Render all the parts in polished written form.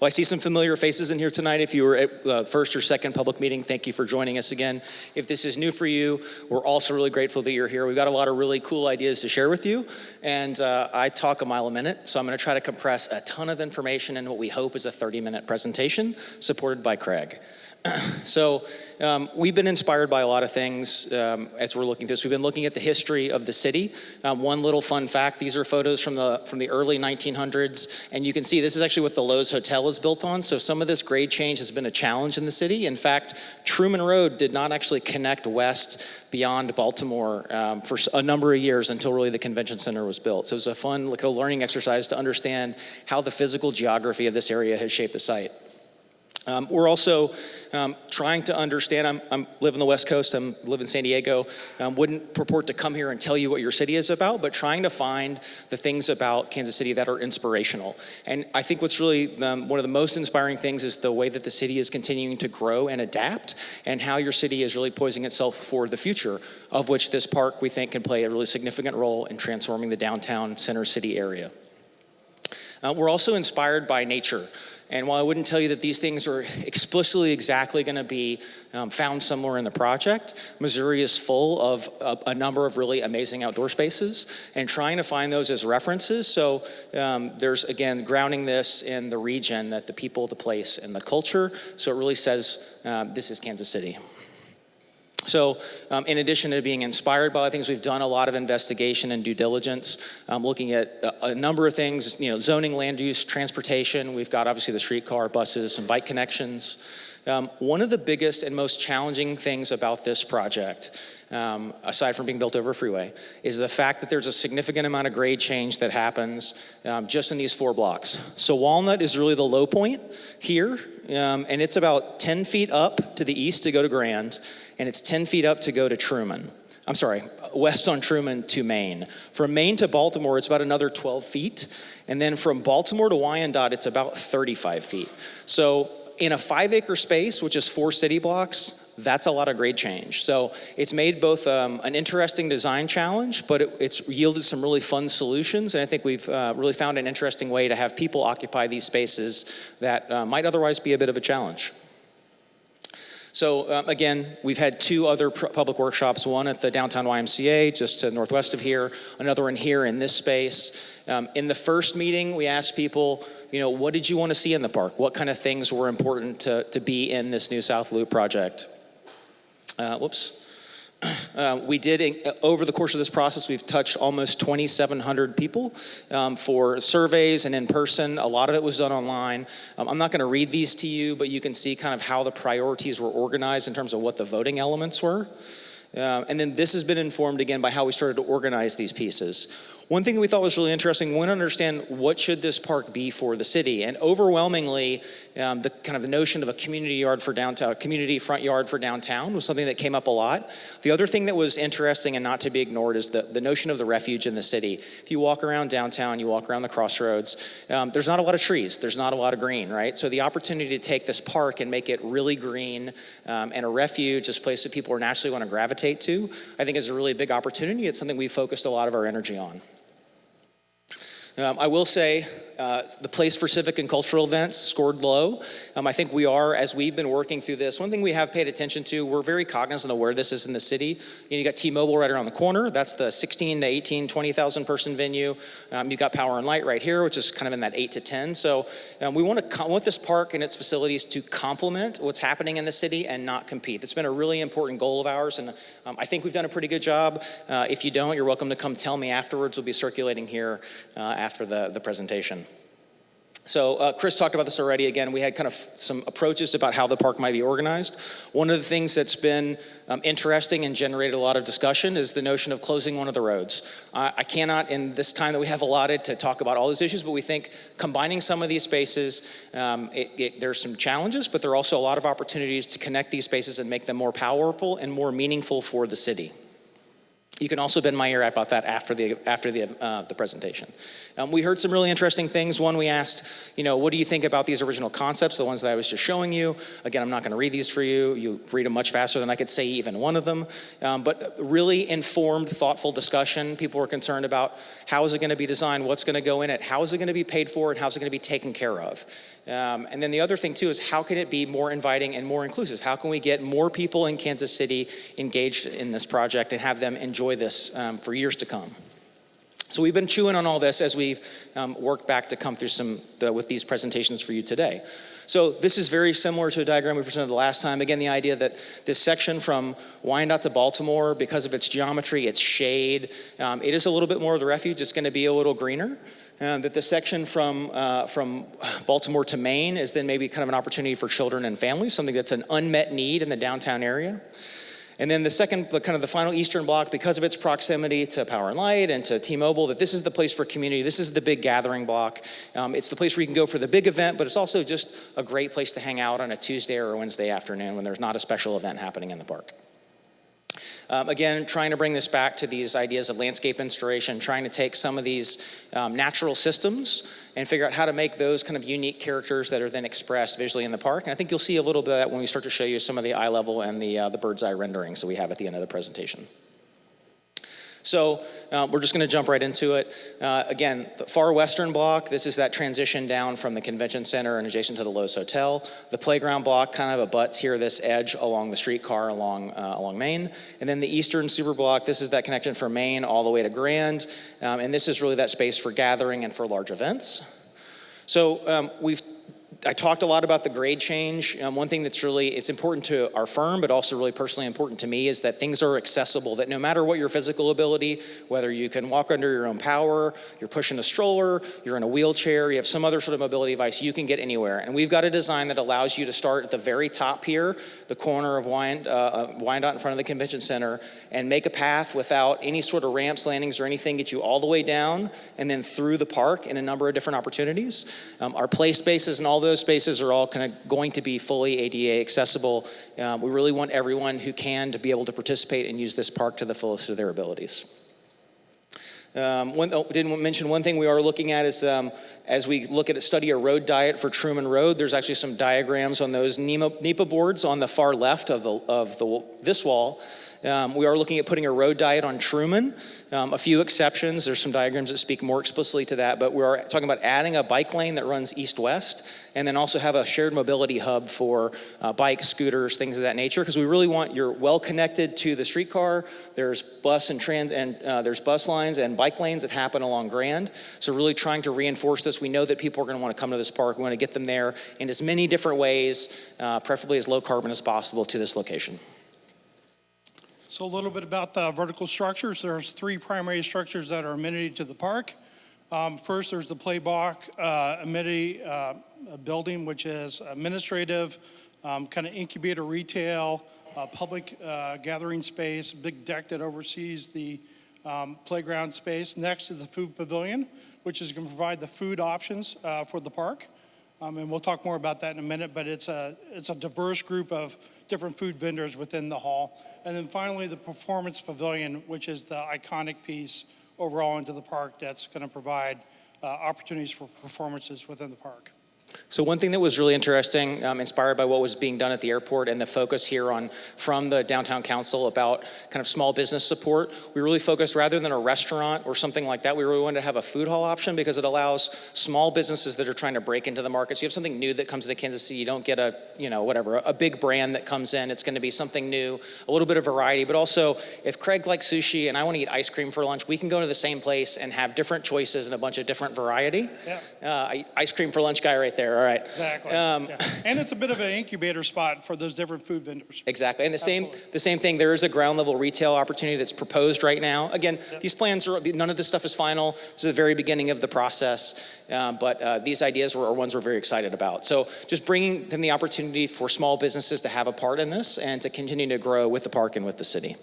Well, I see some familiar faces in here tonight. If you were at the first or second public meeting, thank you for joining us again. If this is new for you, we're also really grateful that you're here. We've got a lot of really cool ideas to share with you, and I talk a mile a minute, so I'm going to try to compress a ton of information in what we hope is a 30-minute presentation supported by Craig. So we've been inspired by a lot of things as we're looking at this. We've been looking at the history of the city. One little fun fact, these are photos from the early 1900s, and you can see this is actually what the Lowe's Hotel is built on. So some of this grade change has been a challenge in the city. In fact, Truman Road did not actually connect west beyond Baltimore for a number of years until really the convention center was built. So it was a fun little learning exercise to understand how the physical geography of this area has shaped the site. We're also trying to understand, I live on the West Coast, I live in San Diego, wouldn't purport to come here and tell you what your city is about, but trying to find the things about Kansas City that are inspirational. And I think what's really one of the most inspiring things is the way that the city is continuing to grow and adapt, and how your city is really poising itself for the future, of which this park we think can play a really significant role in transforming the downtown center city area. We're also inspired by nature. And while I wouldn't tell you that these things are explicitly exactly going to be found somewhere in the project, Missouri is full of a number of really amazing outdoor spaces, and trying to find those as references. So there's, again, grounding this in the region, that the people, the place, and the culture. So it really says this is Kansas City. So in addition to being inspired by things, we've done a lot of investigation and due diligence, looking at a number of things, zoning, land use, transportation. We've got obviously the streetcar, buses, and bike connections. One of the biggest and most challenging things about this project, aside from being built over a freeway, is the fact that there's a significant amount of grade change that happens just in these 4 blocks. So Walnut is really the low point here, and it's about 10 feet up to the east to go to Grand, and it's 10 feet up to go to Truman. I'm sorry, west on Truman to Maine. From Maine to Baltimore, it's about another 12 feet. And then from Baltimore to Wyandotte, it's about 35 feet. So in a 5-acre space, which is 4 city blocks, that's a lot of grade change. So it's made both an interesting design challenge, but it's yielded some really fun solutions. And I think we've really found an interesting way to have people occupy these spaces that might otherwise be a bit of a challenge. So again, we've had 2 other public workshops, one at the downtown YMCA, just to northwest of here, another one here in this space. In the first meeting, we asked people, what did you want to see in the park? What kind of things were important to be in this new South Loop project? We did, over the course of this process, we've touched almost 2,700 people for surveys and in person. A lot of it was done online. I'm not going to read these to you, but you can see kind of how the priorities were organized in terms of what the voting elements were. And then this has been informed again by how we started to organize these pieces. One thing that we thought was really interesting, we want to understand what should this park be for the city, and overwhelmingly, the notion of a community yard for downtown, community front yard for downtown was something that came up a lot. The other thing that was interesting and not to be ignored is the notion of the refuge in the city. If you walk around downtown, you walk around the crossroads, there's not a lot of trees, there's not a lot of green, right? So the opportunity to take this park and make it really green and a refuge, this place that people naturally want to gravitate to, I think is a really big opportunity. It's something we focused a lot of our energy on. I will say the place for civic and cultural events scored low. I think we are, as we've been working through this, one thing we have paid attention to, we're very cognizant of where this is in the city. You got T-Mobile right around the corner. That's the 16 to 18, 20,000 person venue. You've got Power and Light right here, which is kind of in that 8 to 10. So we want this park and its facilities to complement what's happening in the city and not compete. It's been a really important goal of ours, and I think we've done a pretty good job. If you don't, you're welcome to come tell me afterwards. We'll be circulating here after the presentation. So Chris talked about this already. Again, we had kind of some approaches about how the park might be organized. One of the things that's been interesting and generated a lot of discussion is the notion of closing one of the roads. I cannot, in this time that we have allotted, to talk about all these issues, but we think combining some of these spaces, there's some challenges, but there are also a lot of opportunities to connect these spaces and make them more powerful and more meaningful for the city. You can also bend my ear about that after the presentation. We heard some really interesting things. One, we asked, what do you think about these original concepts, the ones that I was just showing you? Again, I'm not going to read these for you. You read them much faster than I could say even one of them. But really informed, thoughtful discussion. People were concerned about how is it going to be designed, what's going to go in it, how is it going to be paid for, and how is it going to be taken care of. And then the other thing too is how can it be more inviting and more inclusive? How can we get more people in Kansas City engaged in this project and have them enjoy this for years to come? So we've been chewing on all this as we've worked back to come through with these presentations for you today. So this is very similar to a diagram we presented the last time. Again, the idea that this section from Wyandotte to Baltimore, because of its geometry, its shade, it is a little bit more of the refuge. It's going to be a little greener. That the section from Baltimore to Maine is then maybe kind of an opportunity for children and families, something that's an unmet need in the downtown area. And then the final eastern block, because of its proximity to Power and Light and to T-Mobile, that this is the place for community. This is the big gathering block. It's the place where you can go for the big event, but it's also just a great place to hang out on a Tuesday or a Wednesday afternoon when there's not a special event happening in the park. Again, trying to bring this back to these ideas of landscape installation, trying to take some of these natural systems and figure out how to make those kind of unique characters that are then expressed visually in the park. And I think you'll see a little bit of that when we start to show you some of the eye level and the bird's eye renderings that we have at the end of the presentation. So we're just going to jump right into it. Again, the far western block, this is that transition down from the convention center and adjacent to the Lowe's Hotel. The playground block kind of abuts here, this edge along the streetcar along Main. And then the eastern super block, this is that connection from Main all the way to Grand. And this is really that space for gathering and for large events. So I talked a lot about the grade change. One thing that's it's important to our firm, but also really personally important to me, is that things are accessible, that no matter what your physical ability, whether you can walk under your own power, you're pushing a stroller, you're in a wheelchair, you have some other sort of mobility device, you can get anywhere. And we've got a design that allows you to start at the very top here, the corner of Wyandotte in front of the convention center, and make a path without any sort of ramps, landings, or anything, get you all the way down and then through the park in a number of different opportunities. Our play spaces and all those spaces are all kind of going to be fully ADA accessible. We really want everyone who can to be able to participate and use this park to the fullest of their abilities. Didn't mention one thing we are looking at is as we look at study a road diet for Truman Road, there's actually some diagrams on those NEPA boards on the far left of this wall. We are looking at putting a road diet on Truman. A few exceptions. There's some diagrams that speak more explicitly to that, but we are talking about adding a bike lane that runs east-west, and then also have a shared mobility hub for bikes, scooters, things of that nature, because we really want you're well connected to the streetcar. There's bus lines and bike lanes that happen along Grand. So really trying to reinforce this. We know that people are going to want to come to this park. We want to get them there in as many different ways, preferably as low carbon as possible, to this location. So a little bit about the vertical structures. There's three primary structures that are amenity to the park. First, there's the play block amenity building, which is administrative, kind of incubator retail, public gathering space, big deck that oversees the playground space. Next is the food pavilion, which is going to provide the food options for the park. And we'll talk more about that in a minute, but it's a diverse group of different food vendors within the hall. And then finally, the performance pavilion, which is the iconic piece overall into the park that's going to provide opportunities for performances within the park. So one thing that was really interesting, inspired by what was being done at the airport and the focus here from the downtown council about kind of small business support, we really focused, rather than a restaurant or something like that, we really wanted to have a food hall option because it allows small businesses that are trying to break into the market. So you have something new that comes into Kansas City. You don't get a big brand that comes in. It's going to be something new, a little bit of variety, but also if Craig likes sushi and I want to eat ice cream for lunch, we can go to the same place and have different choices and a bunch of different variety. Yeah. Ice cream for lunch guy right there. All right. Exactly. Yeah. And it's a bit of an incubator spot for those different food vendors. Exactly. And the same thing, there is a ground level retail opportunity that's proposed right now. Again, These plans none of this stuff is final. This is the very beginning of the process. But these ideas are ones we're very excited about. So just bringing them the opportunity for small businesses to have a part in this and to continue to grow with the park and with the city.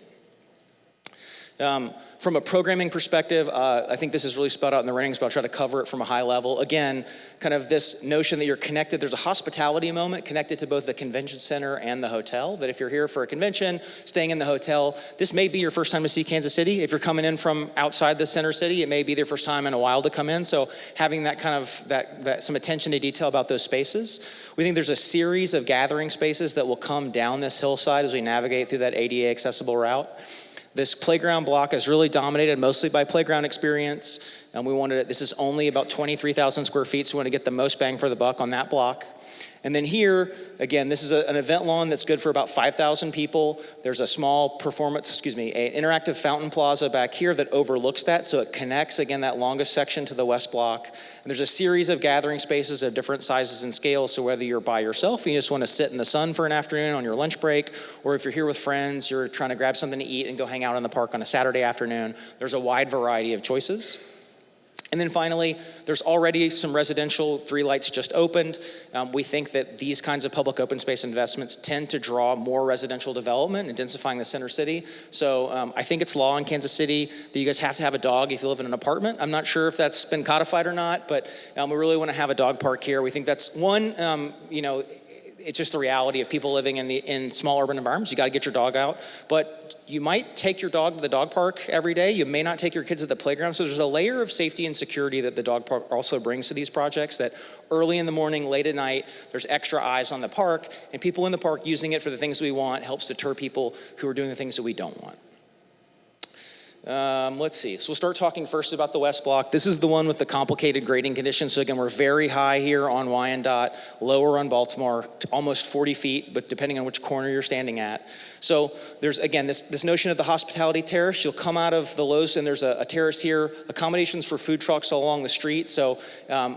From a programming perspective, I think this is really spelled out in the renderings, but I'll try to cover it from a high level. Again, kind of this notion that you're connected. There's a hospitality moment connected to both the convention center and the hotel, that if you're here for a convention, staying in the hotel, this may be your first time to see Kansas City. If you're coming in from outside the center city, it may be their first time in a while to come in. So having that kind of, that some attention to detail about those spaces. We think there's a series of gathering spaces that will come down this hillside as we navigate through that ADA accessible route. This playground block is really dominated mostly by playground experience. And this is only about 23,000 square feet, so we want to get the most bang for the buck on that block. And then here, again, this is an event lawn that's good for about 5,000 people. There's a small an interactive fountain plaza back here that overlooks that, so it connects, again, that longest section to the west block. And there's a series of gathering spaces of different sizes and scales, so whether you're by yourself and you just want to sit in the sun for an afternoon on your lunch break, or if you're here with friends, you're trying to grab something to eat and go hang out in the park on a Saturday afternoon, there's a wide variety of choices. And then finally, there's already some residential 3 lights just opened. We think that these kinds of public open space investments tend to draw more residential development and densifying the center city. So I think it's law in Kansas City that you guys have to have a dog if you live in an apartment. I'm not sure if that's been codified or not, but we really want to have a dog park here. We think that's one, it's just the reality of people living in small urban environments. You got to get your dog out, but you might take your dog to the dog park every day. You may not take your kids to the playground. So there's a layer of safety and security that the dog park also brings to these projects, that early in the morning, late at night, there's extra eyes on the park, and people in the park using it for the things we want helps deter people who are doing the things that we don't want. Let's see. So we'll start talking first about the west block. This is the one with the complicated grading conditions. So again, we're very high here on Wyandotte, lower on Baltimore, almost 40 feet, but depending on which corner you're standing at. So there's, again, this notion of the hospitality terrace. You'll come out of the Lowe's and there's a terrace here, accommodations for food trucks along the street. So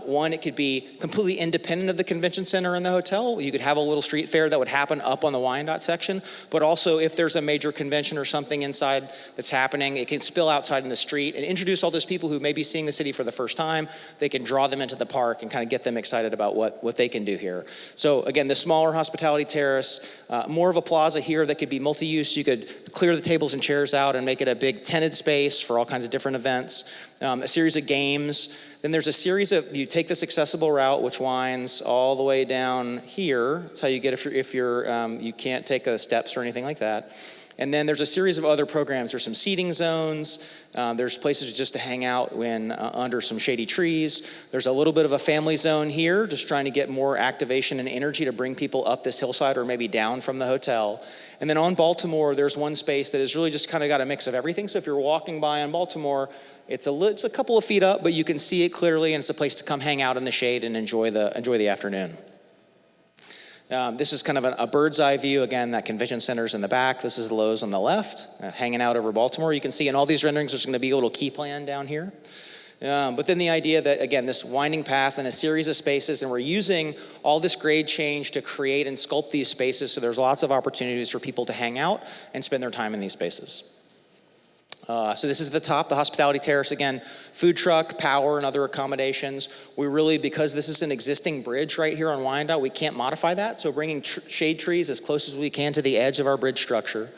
one, it could be completely independent of the convention center and the hotel. You could have a little street fair that would happen up on the Wyandotte section, but also if there's a major convention or something inside that's happening, it can spill outside in the street and introduce all those people who may be seeing the city for the first time. They can draw them into the park and kind of get them excited about what they can do here. So again, the smaller hospitality terrace, more of a plaza here that could be multi-use. You could clear the tables and chairs out and make it a big tented space for all kinds of different events. A series of games. Then there's a series of, you take this accessible route, which winds all the way down here. That's how you get if you can't take the steps or anything like that. And then there's a series of other programs. There's some seating zones. There's places just to hang out when under some shady trees. There's a little bit of a family zone here, just trying to get more activation and energy to bring people up this hillside or maybe down from the hotel. And then on Baltimore, there's one space that has really just kind of got a mix of everything. So if you're walking by on Baltimore, it's a couple of feet up, but you can see it clearly, and it's a place to come hang out in the shade and enjoy the afternoon. This is kind of a bird's eye view. Again, that convention center's in the back. This is Lowe's on the left, hanging out over Baltimore. You can see in all these renderings, there's going to be a little key plan down here. But then the idea that, again, this winding path and a series of spaces, and we're using all this grade change to create and sculpt these spaces, so there's lots of opportunities for people to hang out and spend their time in these spaces. So this is the top, the hospitality terrace. Again, food truck, power, and other accommodations. We really, because this is an existing bridge right here on Wyandotte, we can't modify that. So bringing shade trees as close as we can to the edge of our bridge structure.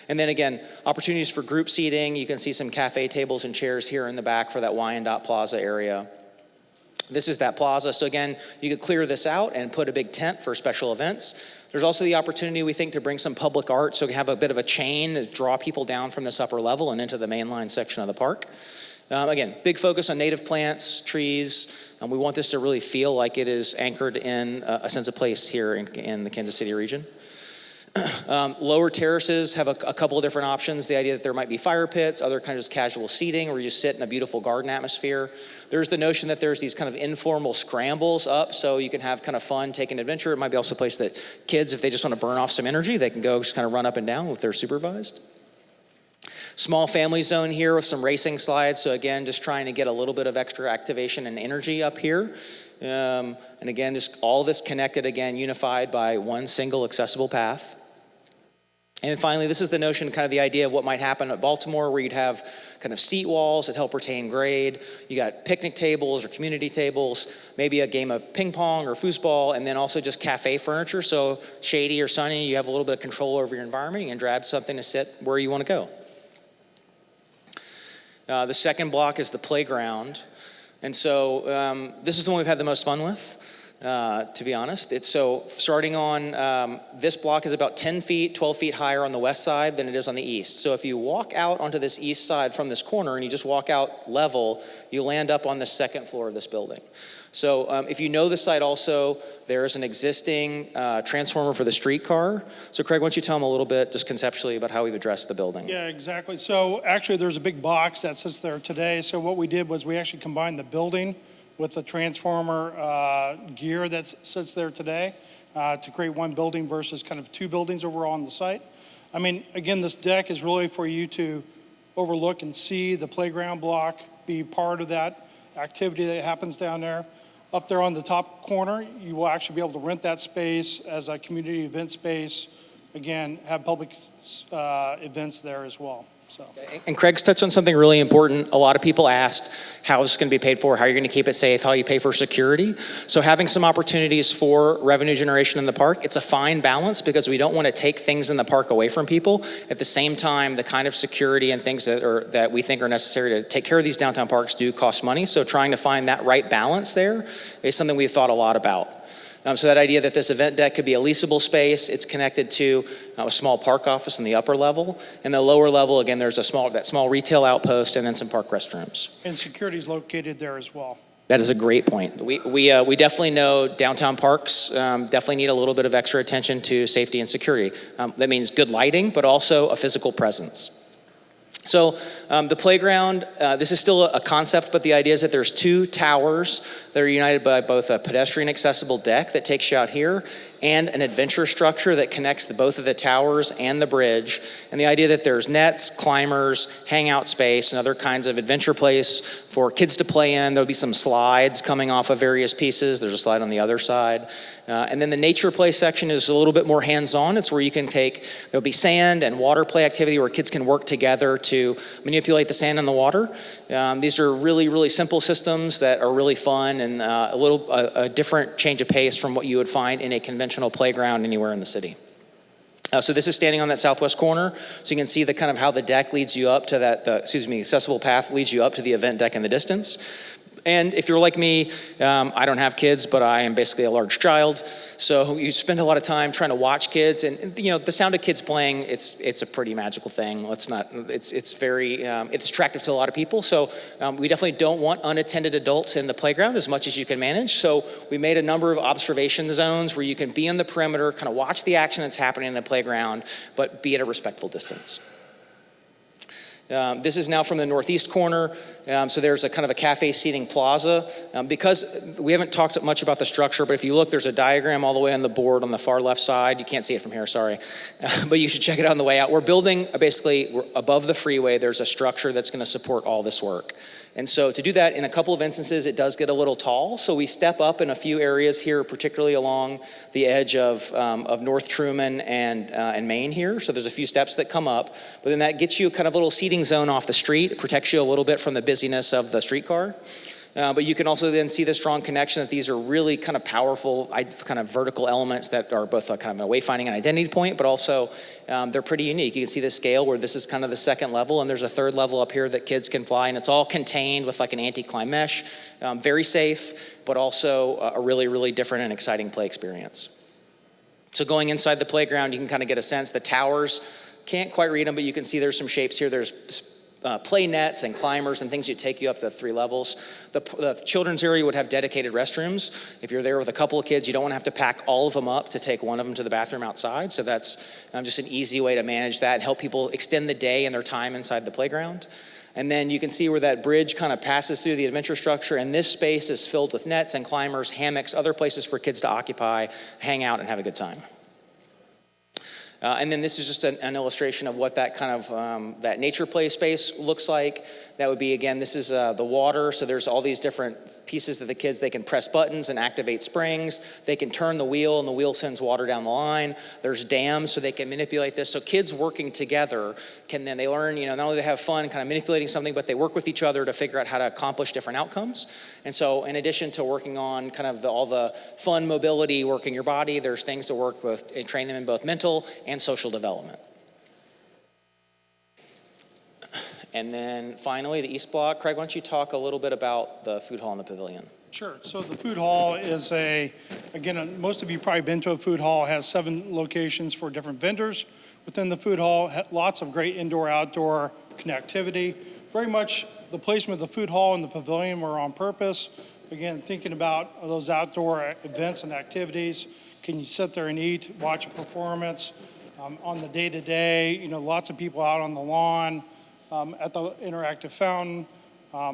And then again, opportunities for group seating. You can see some cafe tables and chairs here in the back for that Wyandotte Plaza area. This is that plaza. So again, you could clear this out and put a big tent for special events. There's also the opportunity, we think, to bring some public art, so we have a bit of a chain to draw people down from this upper level and into the mainline section of the park. Again, big focus on native plants, trees. We want this to really feel like it is anchored in a sense of place here in the Kansas City region. Lower terraces have a couple of different options. The idea that there might be fire pits, other kinds of casual seating, where you just sit in a beautiful garden atmosphere. There's the notion that there's these kind of informal scrambles up, so you can have kind of fun, take an adventure. It might be also a place that kids, if they just want to burn off some energy, they can go just kind of run up and down if they're supervised. Small family zone here with some racing slides. So again, just trying to get a little bit of extra activation and energy up here. And again, just all this connected, again, unified by one single accessible path. And finally, this is the notion, kind of the idea of what might happen at Baltimore, where you'd have kind of seat walls that help retain grade. You got picnic tables or community tables, maybe a game of ping pong or foosball, and then also just cafe furniture. So shady or sunny, you have a little bit of control over your environment. You can grab something to sit where you want to go. The second block is the playground. And so this is the one we've had the most fun with. To be honest. It's so starting on, this block is about 10 feet, 12 feet higher on the west side than it is on the east. So if you walk out onto this east side from this corner and you just walk out level, you land up on the second floor of this building. So if you know the site also, there is an existing transformer for the streetcar. So Craig, why don't you tell them a little bit just conceptually about how we've addressed the building? Yeah, exactly. So actually there's a big box that sits there today. So what we did was we actually combined the building with the transformer gear that sits there today to create one building versus kind of two buildings overall on the site. I mean, again, this deck is really for you to overlook and see the playground block, be part of that activity that happens down there. Up there on the top corner, you will actually be able to rent that space as a community event space. Again, have public events there as well. So. And Craig's touched on something really important. A lot of people asked how is this going to be paid for, how you're going to keep it safe, how you pay for security. So having some opportunities for revenue generation in the park, it's a fine balance because we don't want to take things in the park away from people. At the same time, the kind of security and things that we think are necessary to take care of these downtown parks do cost money. So trying to find that right balance there is something we've thought a lot about. So that idea that this event deck could be a leasable space, it's connected to a small park office in the upper level. And the lower level, again, there's that small retail outpost and then some park restrooms. And security is located there as well. That is a great point. We definitely know downtown parks definitely need a little bit of extra attention to safety and security. That means good lighting, but also a physical presence. So the playground, this is still a concept, but the idea is that there's two towers that are united by both a pedestrian accessible deck that takes you out here and an adventure structure that connects both of the towers and the bridge. And the idea that there's nets, climbers, hangout space, and other kinds of adventure place for kids to play in. There'll be some slides coming off of various pieces. There's a slide on the other side. And then the nature play section is a little bit more hands-on. It's where you can there'll be sand and water play activity where kids can work together to manipulate the sand and the water. These are really, really simple systems that are really fun and a different change of pace from what you would find in a conventional playground anywhere in the city. So this is standing on that southwest corner, so you can see the kind of how the deck leads you up to accessible path leads you up to the event deck in the distance. And if you're like me, I don't have kids, but I am basically a large child. So you spend a lot of time trying to watch kids, and the sound of kids playing, it's a pretty magical thing. It's very attractive to a lot of people. So we definitely don't want unattended adults in the playground as much as you can manage. So we made a number of observation zones where you can be on the perimeter, kind of watch the action that's happening in the playground, but be at a respectful distance. This is now from the northeast corner. So there's a kind of a cafe seating plaza. Because we haven't talked much about the structure, but if you look, there's a diagram all the way on the board on the far left side. You can't see it from here, sorry. But you should check it out on the way out. We're building, we're above the freeway. There's a structure that's going to support all this work. And so to do that, in a couple of instances, it does get a little tall. So we step up in a few areas here, particularly along the edge of North Truman and Main here. So there's a few steps that come up. But then that gets you kind of a little seating zone off the street. It protects you a little bit from the busyness of the streetcar. But you can also then see the strong connection that these are really kind of powerful, kind of vertical elements that are both a kind of a wayfinding and identity point, but also they're pretty unique. You can see the scale where this is kind of the second level, and there's a third level up here that kids can fly, and it's all contained with like an anti-climb mesh. Very safe, but also a really, really different and exciting play experience. So going inside the playground, you can kind of get a sense. The towers, can't quite read them, but you can see there's some shapes here. There's play nets and climbers and things that take you up to 3 levels. The children's area would have dedicated restrooms. If you're there with a couple of kids, you don't want to have to pack all of them up to take one of them to the bathroom outside. So that's just an easy way to manage that and help people extend the day and their time inside the playground. And then you can see where that bridge kind of passes through the adventure structure, and this space is filled with nets and climbers, hammocks, other places for kids to occupy, hang out, and have a good time. And then this is just an illustration of what that kind of, that nature play space looks like. That would be, again, this is the water, so there's all these different pieces that the kids, they can press buttons and activate springs. They can turn the wheel, and the wheel sends water down the line. There's dams, so they can manipulate this. So kids working together they learn, not only they have fun kind of manipulating something, but they work with each other to figure out how to accomplish different outcomes. And so in addition to working on kind of all the fun mobility, working your body, there's things to work with and train them in both mental and social development. And then finally, the East Block. Craig, why don't you talk a little bit about the food hall and the pavilion? Sure. So the food hall is again, most of you probably been to a food hall. It has 7 locations for different vendors within the food hall. Lots of great indoor-outdoor connectivity. Very much the placement of the food hall and the pavilion were on purpose. Again, thinking about those outdoor events and activities. Can you sit there and eat, watch a performance? On the day-to-day, lots of people out on the lawn, at the interactive fountain.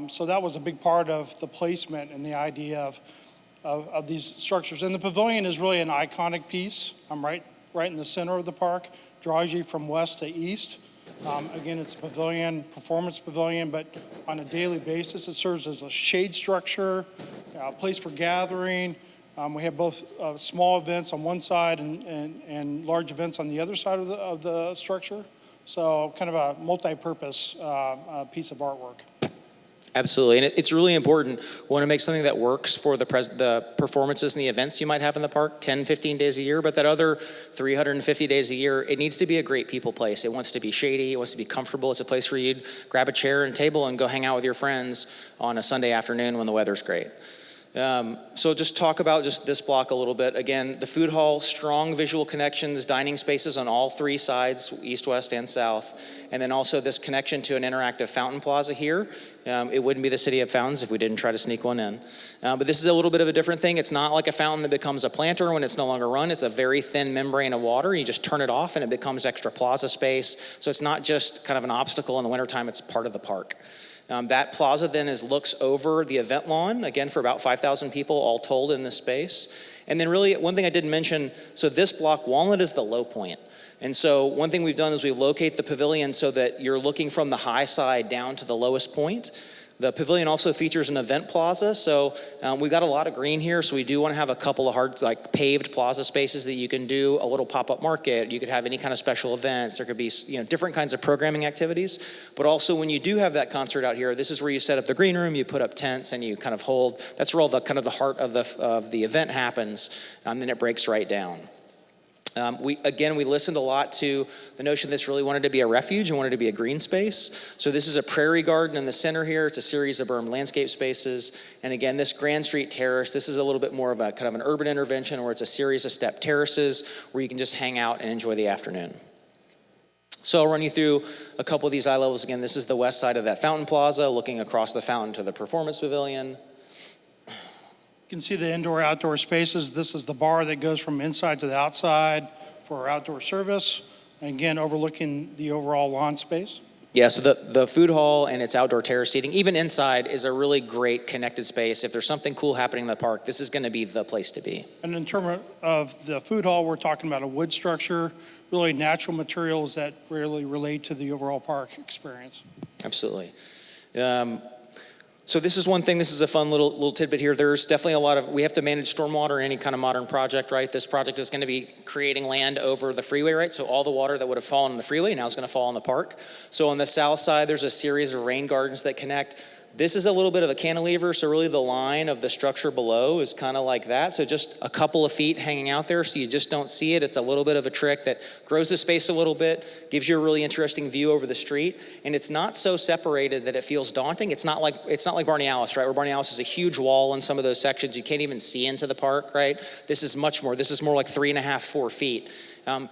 So that was a big part of the placement and the idea of these structures. And the pavilion is really an iconic piece. I'm right in the center of the park, draws you from west to east. Again, it's a pavilion, performance pavilion, but on a daily basis, it serves as a shade structure, a place for gathering. We have both small events on one side and large events on the other side of the structure. So kind of a multi-purpose piece of artwork. Absolutely, and it's really important. We want to make something that works for the performances and the events you might have in the park 10, 15 days a year, but that other 350 days a year, it needs to be a great people place. It wants to be shady, it wants to be comfortable. It's a place where you'd grab a chair and table and go hang out with your friends on a Sunday afternoon when the weather's great. So just talk about just this block a little bit. Again, the food hall, strong visual connections, dining spaces on all three sides, east, west, and south. And then also this connection to an interactive fountain plaza here. It wouldn't be the city of fountains if we didn't try to sneak one in. But this is a little bit of a different thing. It's not like a fountain that becomes a planter when it's no longer run. It's a very thin membrane of water. You just turn it off and it becomes extra plaza space. So it's not just kind of an obstacle in the wintertime, it's part of the park. That plaza then looks over the event lawn, again, for about 5,000 people all told in this space. And then really, one thing I didn't mention, so this block, Walnut is the low point. And so one thing we've done is we locate the pavilion so that you're looking from the high side down to the lowest point. The pavilion also features an event plaza, so we've got a lot of green here, so we do want to have a couple of paved plaza spaces that you can do a little pop-up market. You could have any kind of special events. There could be different kinds of programming activities, but also when you do have that concert out here, this is where you set up the green room, you put up tents, and you kind of hold. That's where all the kind of the heart of the event happens, and then it breaks right down. We listened a lot to the notion this really wanted to be a refuge and wanted to be a green space. So this is a prairie garden in the center here. It's a series of berm landscape spaces. And again, this Grand Street Terrace, this is a little bit more of a kind of an urban intervention where it's a series of step terraces where you can just hang out and enjoy the afternoon. So I'll run you through a couple of these eye levels. Again, this is the west side of that fountain plaza, looking across the fountain to the performance pavilion. You can see the indoor-outdoor spaces. This is the bar that goes from inside to the outside for our outdoor service. Again, overlooking the overall lawn space. Yeah, so the food hall and its outdoor terrace seating, even inside, is a really great connected space. If there's something cool happening in the park, this is going to be the place to be. And in terms of the food hall, we're talking about a wood structure, really natural materials that really relate to the overall park experience. Absolutely. So this is one thing, this is a fun little tidbit here. There's definitely we have to manage stormwater in any kind of modern project, right? This project is going to be creating land over the freeway, right? So all the water that would have fallen on the freeway now is going to fall on the park. So on the south side, there's a series of rain gardens that connect. This is a little bit of a cantilever, so really the line of the structure below is kind of like that. So just a couple of feet hanging out there, so you just don't see it. It's a little bit of a trick that grows the space a little bit, gives you a really interesting view over the street, and it's not so separated that it feels daunting. It's not like Barney Alice, right? Where Barney Alice is a huge wall in some of those sections. You can't even see into the park, right? This is much more. This is more like 3.5, 4 feet.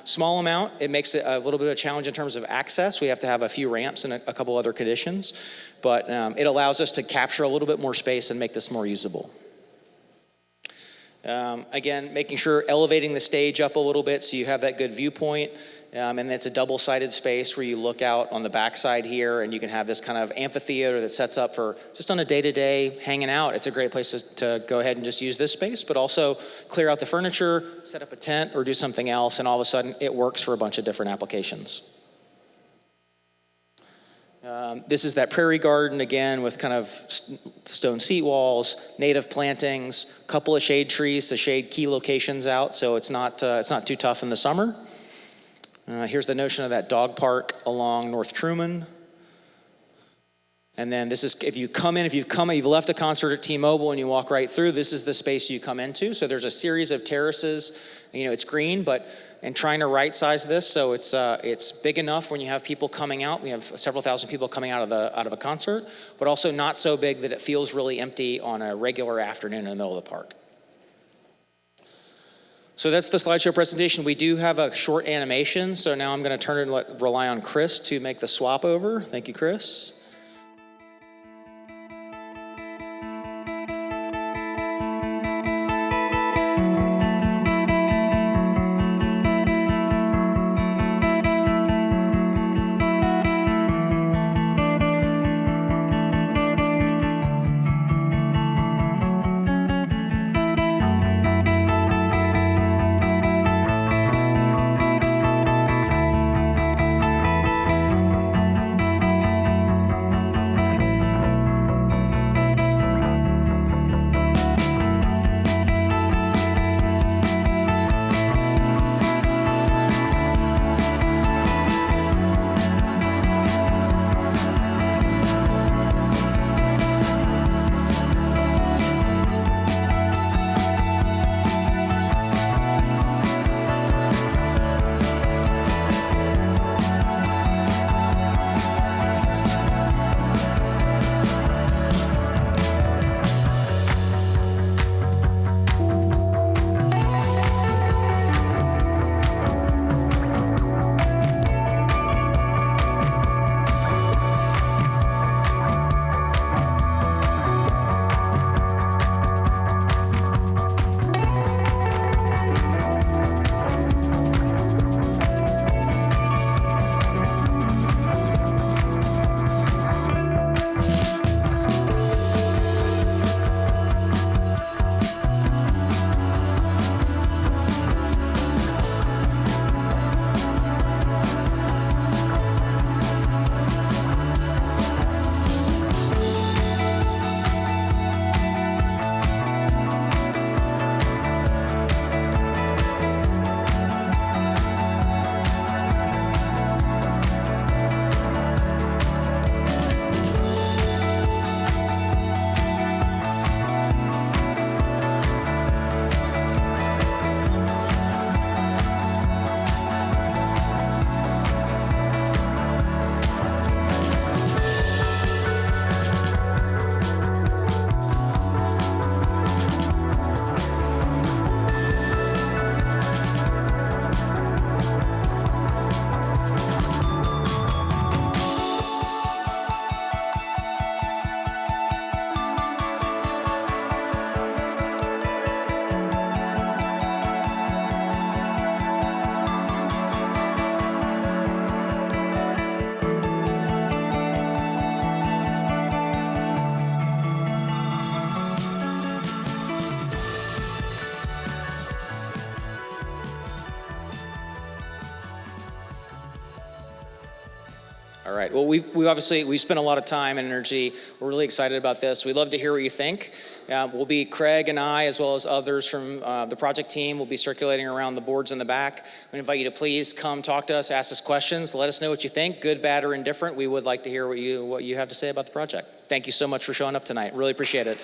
Small amount, it makes it a little bit of a challenge in terms of access. We have to have a few ramps and a couple other conditions, but it allows us to capture a little bit more space and make this more usable. Again, making sure elevating the stage up a little bit so you have that good viewpoint. And it's a double-sided space where you look out on the backside here and you can have this kind of amphitheater that sets up for just on a day-to-day hanging out. It's a great place to go ahead and just use this space, but also clear out the furniture, set up a tent, or do something else, and all of a sudden it works for a bunch of different applications. This is that prairie garden again with kind of stone seat walls, native plantings, couple of shade trees to shade key locations out so it's not too tough in the summer. Here's the notion of that dog park along North Truman. And then this is, if you've left a concert at T-Mobile and you walk right through, this is the space you come into. So there's a series of terraces. It's green, and trying to right size this so it's big enough when you have people coming out. We have several thousand people coming out of a concert, but also not so big that it feels really empty on a regular afternoon in the middle of the park. So that's the slideshow presentation. We do have a short animation, so now I'm going to turn and rely on Chris to make the swap over. Thank you, Chris. All right. Well, we obviously we spent a lot of time and energy. We're really excited about this. We'd love to hear what you think. We'll be Craig and I, as well as others from the project team, will be circulating around the boards in the back. We invite you to please come talk to us, ask us questions, let us know what you think, good, bad, or indifferent. We would like to hear what you have to say about the project. Thank you so much for showing up tonight. Really appreciate it.